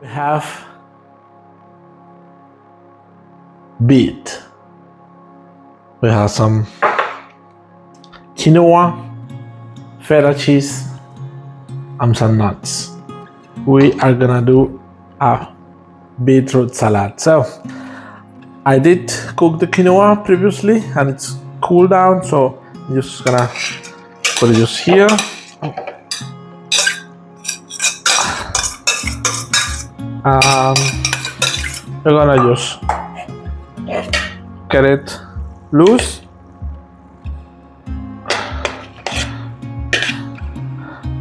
We have beet. We have some quinoa, feta cheese, and some nuts. We are gonna do a beetroot salad. So I did cook the quinoa previously and it's cooled down, so I'm just gonna put it just here. We're gonna just get it loose.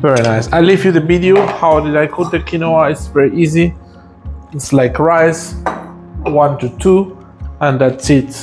Very nice. I leave you the video how did I cook the quinoa. It's very easy. It's like rice, 1 to 2, and that's it.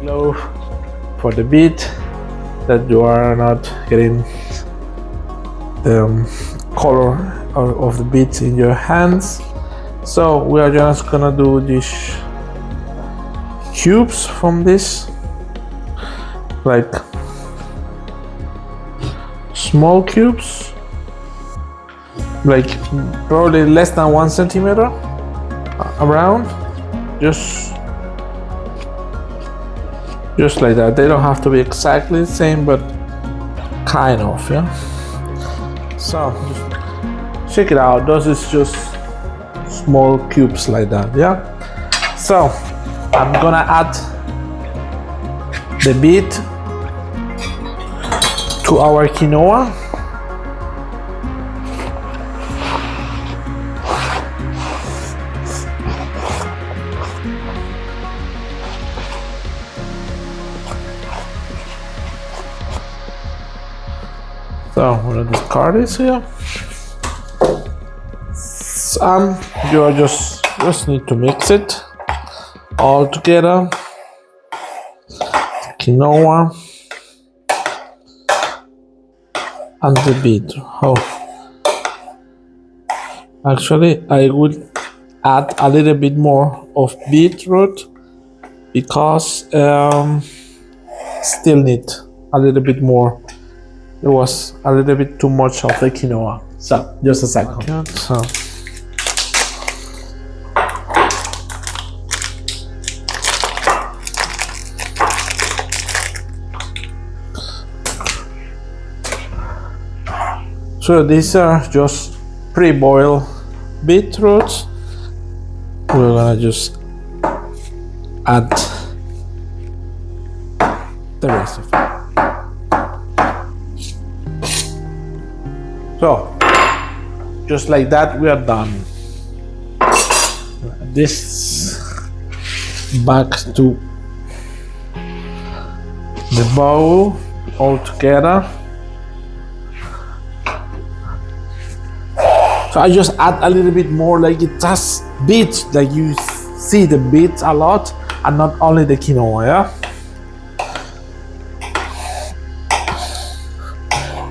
Low for the beet, that you are not getting the color of the beet in your hands. So we are just gonna do these cubes from this, like small cubes, like probably less than 1 centimeter around, just like that. They don't have to be exactly the same, but kind of, yeah. So just check it out. Those is just small cubes like that, yeah. So I'm gonna add the beet to our quinoa. So I'm gonna discard this here. You just need to mix it all together. Quinoa and the beet. Oh, actually, I would add a little bit more of beetroot because still need a little bit more. It was a little bit too much of the quinoa. So just a second. Okay, so. So these are just pre-boiled beetroots. We're gonna just add the rest of it. So just like that, we are done. This back to the bowl all together. So I just add a little bit more, like it has beets, like you see the beets a lot, and not only the quinoa, yeah?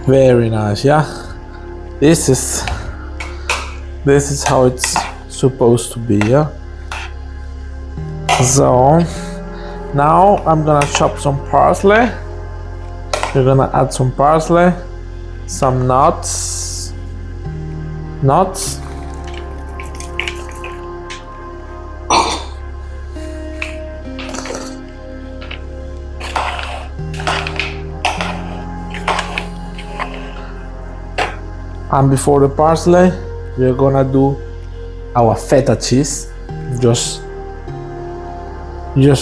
Very nice, yeah? This is how it's supposed to be, yeah? So now I'm gonna chop some parsley. We're gonna add some parsley, some nuts. And before the parsley, we're gonna do our feta cheese. Just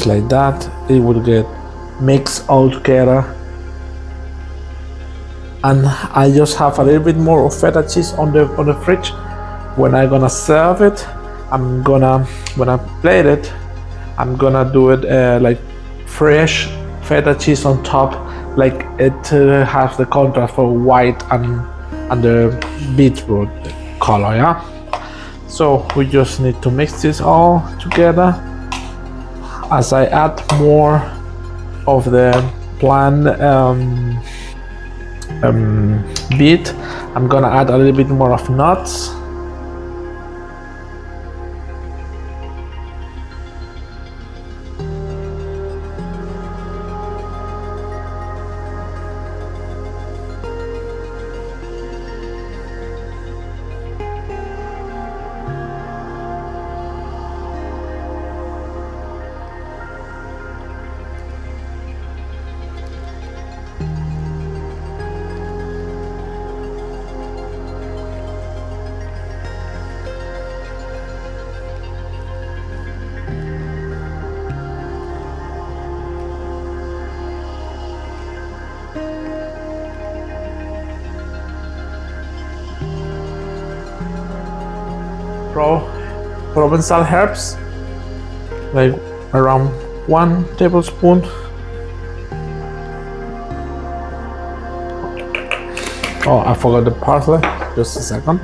like that, it will get mixed all together. And I just have a little bit more of feta cheese on the fridge. When I'm gonna serve it, when I plate it, I'm gonna do it like fresh feta cheese on top, like it has the contrast for white and the beetroot color, yeah? So we just need to mix this all together. As I add more of the plant beet, I'm gonna add a little bit more of nuts. Provençal herbs, like around 1 tablespoon. Oh, I forgot the parsley. Just a second.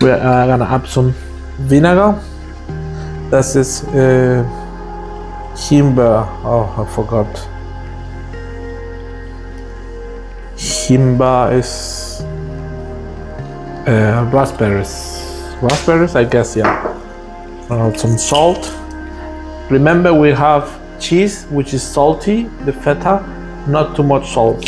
We're gonna add some vinegar. This is himba. Oh, I forgot. Himba is raspberries. Raspberries, I guess, yeah. Some salt. Remember, we have cheese, which is salty, the feta, not too much salt.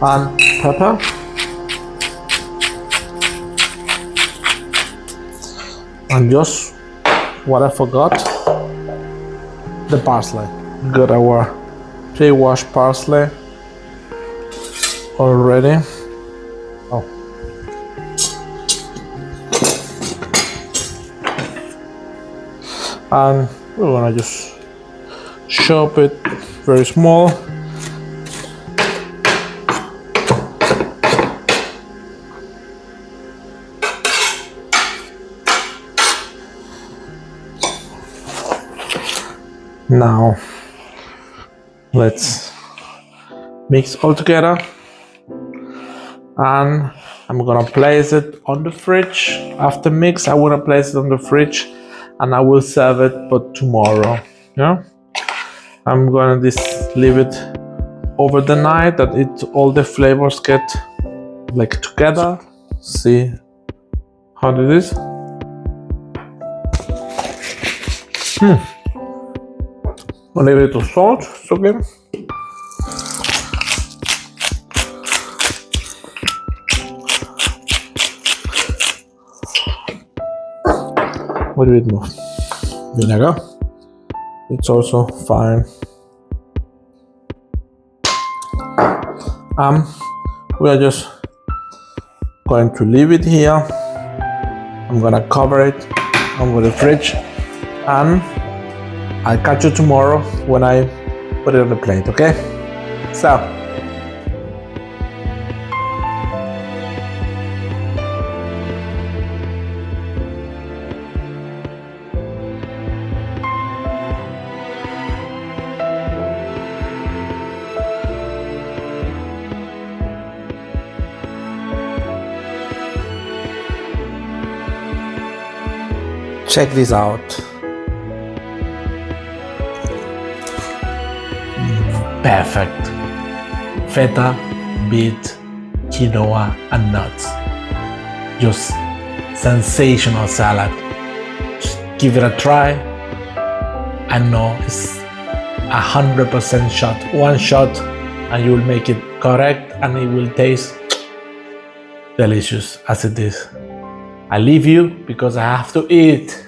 And pepper. And just what I forgot, the parsley. Got our pre-washed parsley already. Oh. And we're gonna just chop it very small. Now let's mix all together, and I'm gonna place it on the fridge. After mix, I wanna place it on the fridge, and I will serve it, but tomorrow. Yeah, I'm gonna just leave it over the night that all the flavors get like together. See how it is. A little bit of salt, it's okay. A little bit more vinegar, it's also fine. We are just going to leave it here. I'm gonna cover it over the fridge, and I'll catch you tomorrow when I put it on the plate, okay? So, check this out. Perfect. Feta, beet, quinoa, and nuts. Just sensational salad. Just give it a try. I know it's 100% shot. One shot and you will make it correct and it will taste delicious as it is. I leave you because I have to eat.